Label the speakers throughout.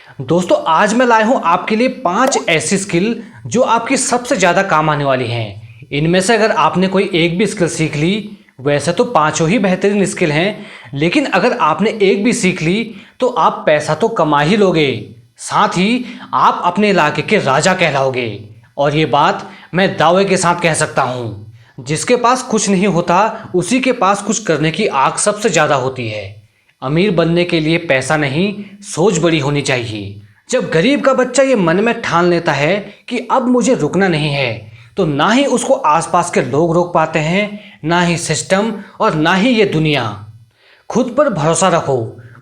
Speaker 1: दोस्तों आज मैं लाया हूं आपके लिए 5 ऐसी स्किल जो आपकी सबसे ज़्यादा काम आने वाली हैं। इनमें से अगर आपने कोई एक भी स्किल सीख ली, वैसे तो पांचों ही बेहतरीन स्किल हैं, लेकिन अगर आपने एक भी सीख ली तो आप पैसा तो कमा ही लोगे, साथ ही आप अपने इलाके के राजा कहलाओगे। और ये बात मैं दावे के साथ कह सकता हूँ। जिसके पास कुछ नहीं होता उसी के पास कुछ करने की आग सबसे ज़्यादा होती है। अमीर बनने के लिए पैसा नहीं, सोच बड़ी होनी चाहिए। जब गरीब का बच्चा ये मन में ठान लेता है कि अब मुझे रुकना नहीं है, तो ना ही उसको आसपास के लोग रोक पाते हैं, ना ही सिस्टम और ना ही ये दुनिया। खुद पर भरोसा रखो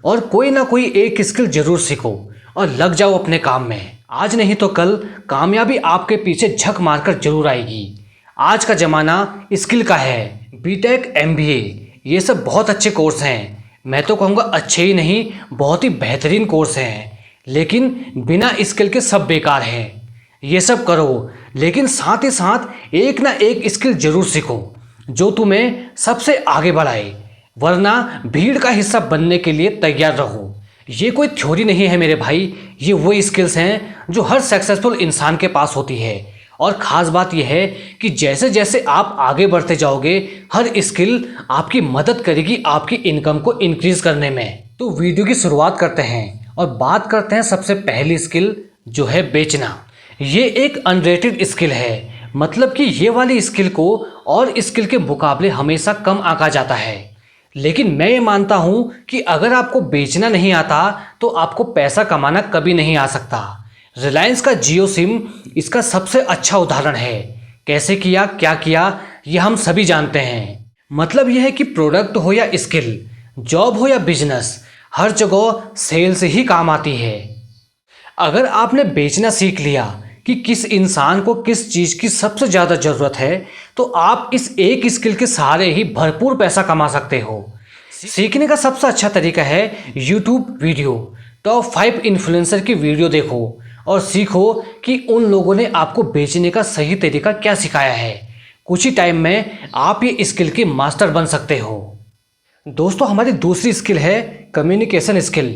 Speaker 1: और कोई ना कोई एक स्किल जरूर सीखो और लग जाओ अपने काम में। आज नहीं तो कल कामयाबी आपके पीछे झक मारकर जरूर आएगी। आज का ज़माना स्किल का है। बीटेक, एमबीए ये सब बहुत अच्छे कोर्स हैं। मैं तो कहूँगा अच्छे ही नहीं, बहुत ही बेहतरीन कोर्स हैं, लेकिन बिना स्किल के सब बेकार हैं। ये सब करो, लेकिन साथ ही साथ एक ना एक स्किल जरूर सीखो जो तुम्हें सबसे आगे बढ़ाए, वरना भीड़ का हिस्सा बनने के लिए तैयार रहो। ये कोई थ्योरी नहीं है मेरे भाई, ये वो स्किल्स हैं जो हर सक्सेसफुल इंसान के पास होती है। और ख़ास बात यह है कि जैसे जैसे आप आगे बढ़ते जाओगे, हर स्किल आपकी मदद करेगी आपकी इनकम को इंक्रीज करने में। तो वीडियो की शुरुआत करते हैं और बात करते हैं सबसे पहली स्किल, जो है बेचना। ये एक अनरेटेड स्किल है, मतलब कि ये वाली स्किल को और स्किल के मुकाबले हमेशा कम आंका जाता है। लेकिन मैं ये मानता हूँ कि अगर आपको बेचना नहीं आता तो आपको पैसा कमाना कभी नहीं आ सकता। रिलायंस का जियो सिम इसका सबसे अच्छा उदाहरण है। कैसे किया, क्या किया, ये हम सभी जानते हैं। मतलब यह है कि प्रोडक्ट हो या स्किल, जॉब हो या बिजनेस, हर जगह सेल से ही काम आती है। अगर आपने बेचना सीख लिया कि किस इंसान को किस चीज़ की सबसे ज़्यादा ज़रूरत है, तो आप इस एक स्किल के सहारे ही भरपूर पैसा कमा सकते हो। सीखने का सबसे अच्छा तरीका है यूट्यूब वीडियो। टॉप 5 इन्फ्लुएंसर की वीडियो देखो और सीखो कि उन लोगों ने आपको बेचने का सही तरीका क्या सिखाया है। कुछ ही टाइम में आप ये स्किल के मास्टर बन सकते हो। दोस्तों हमारी दूसरी स्किल है कम्युनिकेशन स्किल।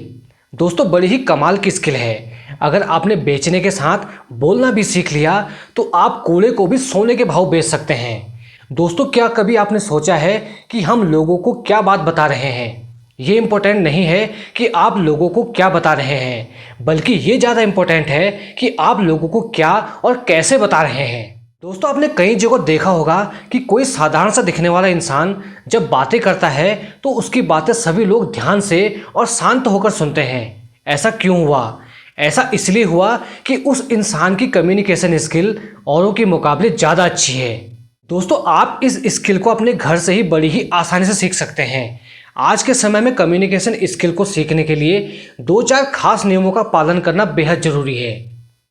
Speaker 1: दोस्तों बड़ी ही कमाल की स्किल है। अगर आपने बेचने के साथ बोलना भी सीख लिया तो आप कूड़े को भी सोने के भाव बेच सकते हैं। दोस्तों क्या कभी आपने सोचा है कि हम लोगों को क्या बात बता रहे हैं? ये इम्पोर्टेंट नहीं है कि आप लोगों को क्या बता रहे हैं, बल्कि ये ज़्यादा इम्पोर्टेंट है कि आप लोगों को क्या और कैसे बता रहे हैं। दोस्तों आपने कई जगह देखा होगा कि कोई साधारण सा दिखने वाला इंसान जब बातें करता है तो उसकी बातें सभी लोग ध्यान से और शांत होकर सुनते हैं। ऐसा क्यों हुआ? ऐसा इसलिए हुआ कि उस इंसान की कम्युनिकेशन स्किल औरों के मुकाबले ज़्यादा अच्छी है। दोस्तों आप इस स्किल को अपने घर से ही बड़ी ही आसानी से सीख सकते हैं। आज के समय में कम्युनिकेशन स्किल को सीखने के लिए 2-4 खास नियमों का पालन करना बेहद जरूरी है।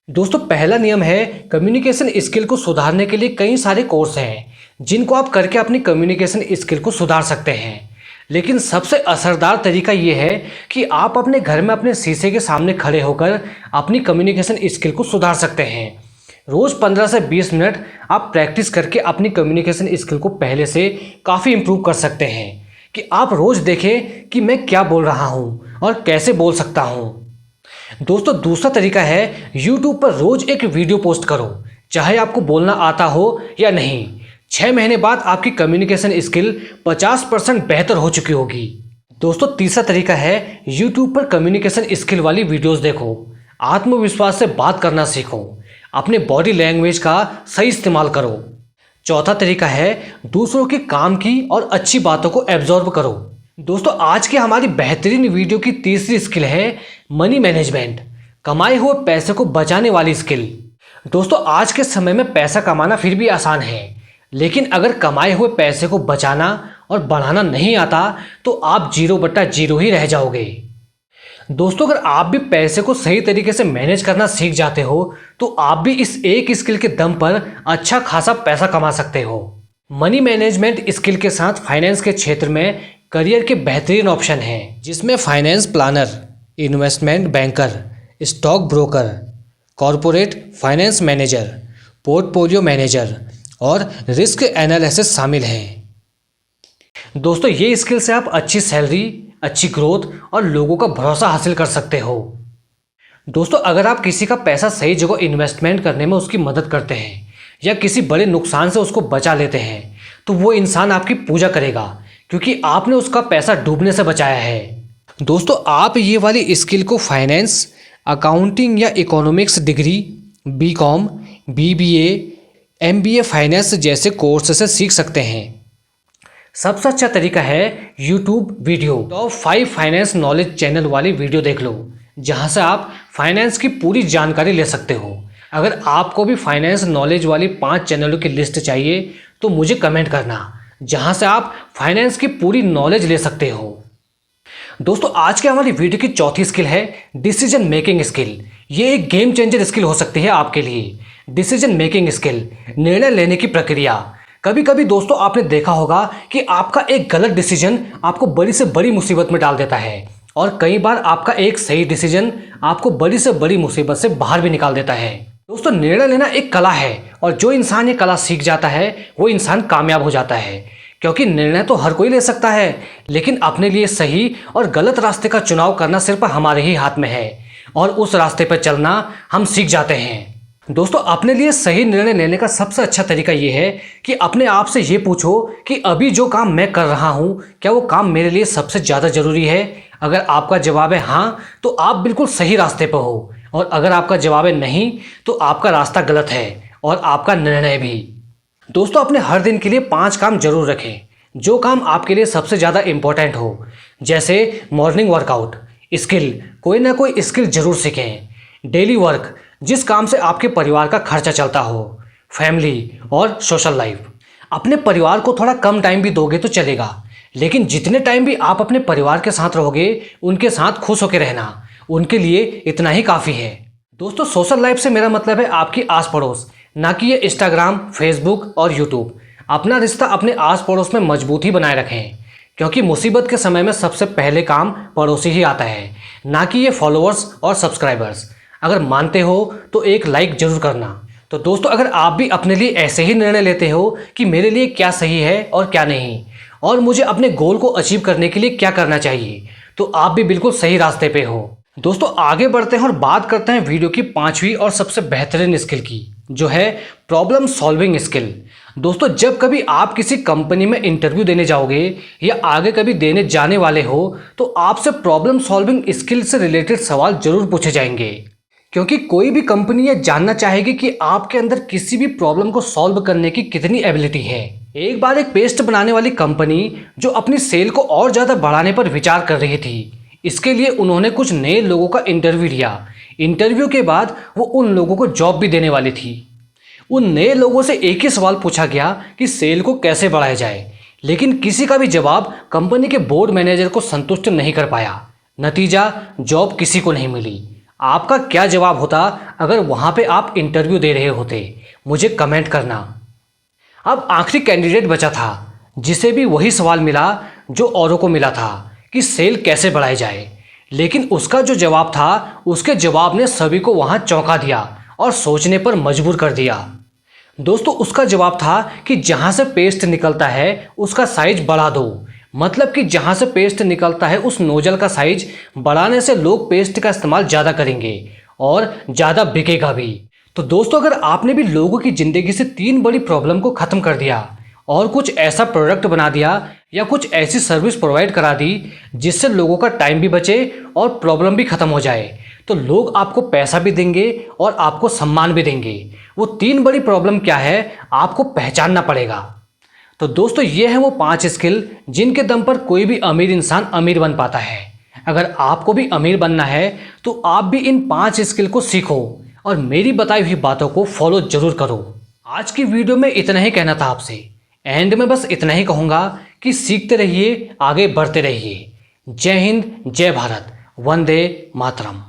Speaker 1: दोस्तों पहला नियम है, कम्युनिकेशन स्किल को सुधारने के लिए कई सारे कोर्स हैं जिनको आप करके अपनी कम्युनिकेशन स्किल को सुधार सकते हैं। लेकिन सबसे असरदार तरीका ये है कि आप अपने घर में अपने शीशे के सामने खड़े होकर अपनी कम्युनिकेशन स्किल को सुधार सकते हैं। रोज़ 15 से 20 मिनट आप प्रैक्टिस करके अपनी कम्युनिकेशन स्किल को पहले से काफ़ी इम्प्रूव कर सकते हैं कि आप रोज़ देखें कि मैं क्या बोल रहा हूँ और कैसे बोल सकता हूँ। दोस्तों दूसरा तरीका है, यूट्यूब पर रोज़ एक वीडियो पोस्ट करो, चाहे आपको बोलना आता हो या नहीं। 6 महीने बाद आपकी कम्युनिकेशन स्किल 50% बेहतर हो चुकी होगी। दोस्तों तीसरा तरीका है, यूट्यूब पर कम्युनिकेशन स्किल वाली वीडियोस देखो। आत्मविश्वास से बात करना सीखो। अपने बॉडी लैंग्वेज का सही इस्तेमाल करो। चौथा तरीका है, दूसरों के काम की और अच्छी बातों को एब्जॉर्ब करो। दोस्तों आज की हमारी बेहतरीन वीडियो की तीसरी स्किल है मनी मैनेजमेंट, कमाए हुए पैसे को बचाने वाली स्किल। दोस्तों आज के समय में पैसा कमाना फिर भी आसान है, लेकिन अगर कमाए हुए पैसे को बचाना और बढ़ाना नहीं आता तो आप 0/0 ही रह जाओगे। दोस्तों अगर आप भी पैसे को सही तरीके से मैनेज करना सीख जाते हो तो आप भी इस एक स्किल के दम पर अच्छा खासा पैसा कमा सकते हो। मनी मैनेजमेंट स्किल के साथ फाइनेंस के क्षेत्र में करियर के बेहतरीन ऑप्शन हैं, जिसमें finance planner, investment banker, stock broker, corporate finance manager, portfolio manager और रिस्क एनालिसिस शामिल हैं। दोस्तों ये स्किल से आप अच्छी सैलरी, अच्छी ग्रोथ और लोगों का भरोसा हासिल कर सकते हो। दोस्तों अगर आप किसी का पैसा सही जगह इन्वेस्टमेंट करने में उसकी मदद करते हैं या किसी बड़े नुकसान से उसको बचा लेते हैं तो वो इंसान आपकी पूजा करेगा, क्योंकि आपने उसका पैसा डूबने से बचाया है। दोस्तों आप ये वाली स्किल को फाइनेंस, अकाउंटिंग या economics degree, BCom, BBA, MBA finance जैसे कोर्स से सीख सकते हैं। सबसे अच्छा तरीका है YouTube video. Top 5 finance knowledge channel वाली वीडियो देख लो, जहां से आप फाइनेंस की पूरी जानकारी ले सकते हो। अगर आपको भी फाइनेंस नॉलेज वाली 5 चैनलों की लिस्ट चाहिए तो मुझे कमेंट करना, जहां से आप फाइनेंस की पूरी नॉलेज ले सकते हो। दोस्तों आज के हमारी वीडियो की चौथी स्किल है डिसीजन मेकिंग स्किल। ये एक गेम चेंजर स्किल हो सकती है आपके लिए। डिसीजन मेकिंग स्किल, निर्णय लेने की प्रक्रिया। कभी कभी दोस्तों आपने देखा होगा कि आपका एक गलत डिसीजन आपको बड़ी से बड़ी मुसीबत में डाल देता है, और कई बार आपका एक सही डिसीजन आपको बड़ी से बड़ी मुसीबत से बाहर भी निकाल देता है। दोस्तों निर्णय लेना एक कला है, और जो इंसान ये कला सीख जाता है वो इंसान कामयाब हो जाता है, क्योंकि निर्णय तो हर कोई ले सकता है, लेकिन अपने लिए सही और गलत रास्ते का चुनाव करना सिर्फ हमारे ही हाथ में है, और उस रास्ते पर चलना हम सीख जाते हैं। दोस्तों अपने लिए सही निर्णय लेने का सबसे अच्छा तरीका ये है कि अपने आप से ये पूछो कि अभी जो काम मैं कर रहा हूँ क्या वो काम मेरे लिए सबसे ज़्यादा ज़रूरी है। अगर आपका जवाब है हाँ तो आप बिल्कुल सही रास्ते पर हो, और अगर आपका जवाब है नहीं तो आपका रास्ता गलत है और आपका निर्णय भी। दोस्तों अपने हर दिन के लिए 5 काम जरूर रखें जो काम आपके लिए सबसे ज़्यादा इम्पोर्टेंट हो। जैसे मॉर्निंग वर्कआउट, स्किल, कोई ना कोई स्किल जरूर सीखें। डेली वर्क, जिस काम से आपके परिवार का खर्चा चलता हो। फैमिली और सोशल लाइफ, अपने परिवार को थोड़ा कम टाइम भी दोगे तो चलेगा, लेकिन जितने टाइम भी आप अपने परिवार के साथ रहोगे उनके साथ खुश होकर रहना, उनके लिए इतना ही काफ़ी है। दोस्तों सोशल लाइफ से मेरा मतलब है आपकी आस पड़ोस, ना कि ये इंस्टाग्राम, फेसबुक और यूट्यूब। अपना रिश्ता अपने आस पड़ोस में मजबूत ही बनाए रखें, क्योंकि मुसीबत के समय में सबसे पहले काम पड़ोसी ही आता है, ना कि ये फॉलोअर्स और सब्सक्राइबर्स। अगर मानते हो तो एक लाइक जरूर करना। तो दोस्तों अगर आप भी अपने लिए ऐसे ही निर्णय लेते हो कि मेरे लिए क्या सही है और क्या नहीं, और मुझे अपने गोल को अचीव करने के लिए क्या करना चाहिए, तो आप भी बिल्कुल सही रास्ते पे हो। दोस्तों आगे बढ़ते हैं और बात करते हैं वीडियो की 5वीं और सबसे बेहतरीन स्किल की, जो है प्रॉब्लम सॉल्विंग स्किल। दोस्तों जब कभी आप किसी कंपनी में इंटरव्यू देने जाओगे या आगे कभी देने जाने वाले हो तो आपसे प्रॉब्लम सॉल्विंग स्किल से रिलेटेड सवाल जरूर पूछे जाएंगे, क्योंकि कोई भी कंपनी ये जानना चाहेगी कि आपके अंदर किसी भी प्रॉब्लम को सॉल्व करने की कितनी एबिलिटी है। एक बार एक पेस्ट बनाने वाली कंपनी जो अपनी सेल को और ज़्यादा बढ़ाने पर विचार कर रही थी, इसके लिए उन्होंने कुछ नए लोगों का इंटरव्यू लिया। इंटरव्यू के बाद वो उन लोगों को जॉब भी देने वाली थी। उन नए लोगों से एक ही सवाल पूछा गया कि सेल को कैसे बढ़ाया जाए, लेकिन किसी का भी जवाब कंपनी के बोर्ड मैनेजर को संतुष्ट नहीं कर पाया। नतीजा, जॉब किसी को नहीं मिली। आपका क्या जवाब होता अगर वहाँ पे आप इंटरव्यू दे रहे होते? मुझे कमेंट करना। अब आखिरी कैंडिडेट बचा था जिसे भी वही सवाल मिला जो औरों को मिला था कि सेल कैसे बढ़ाई जाए, लेकिन उसका जो जवाब था उसके जवाब ने सभी को वहाँ चौंका दिया और सोचने पर मजबूर कर दिया। दोस्तों उसका जवाब था कि जहाँ से पेस्ट निकलता है उसका साइज बढ़ा दो। मतलब कि जहाँ से पेस्ट निकलता है उस नोजल का साइज बढ़ाने से लोग पेस्ट का इस्तेमाल ज़्यादा करेंगे और ज़्यादा बिकेगा भी। तो दोस्तों अगर आपने भी लोगों की ज़िंदगी से 3 बड़ी प्रॉब्लम को ख़त्म कर दिया और कुछ ऐसा प्रोडक्ट बना दिया या कुछ ऐसी सर्विस प्रोवाइड करा दी जिससे लोगों का टाइम भी बचे और प्रॉब्लम भी ख़त्म हो जाए, तो लोग आपको पैसा भी देंगे और आपको सम्मान भी देंगे। वो 3 बड़ी प्रॉब्लम क्या है आपको पहचानना पड़ेगा। तो दोस्तों ये हैं वो 5 स्किल जिनके दम पर कोई भी अमीर इंसान अमीर बन पाता है। अगर आपको भी अमीर बनना है तो आप भी इन 5 स्किल को सीखो और मेरी बताई हुई बातों को फॉलो जरूर करो। आज की वीडियो में इतना ही कहना था आपसे। एंड में बस इतना ही कहूँगा कि सीखते रहिए, आगे बढ़ते रहिए। जय हिंद, जय भारत, वंदे मातरम।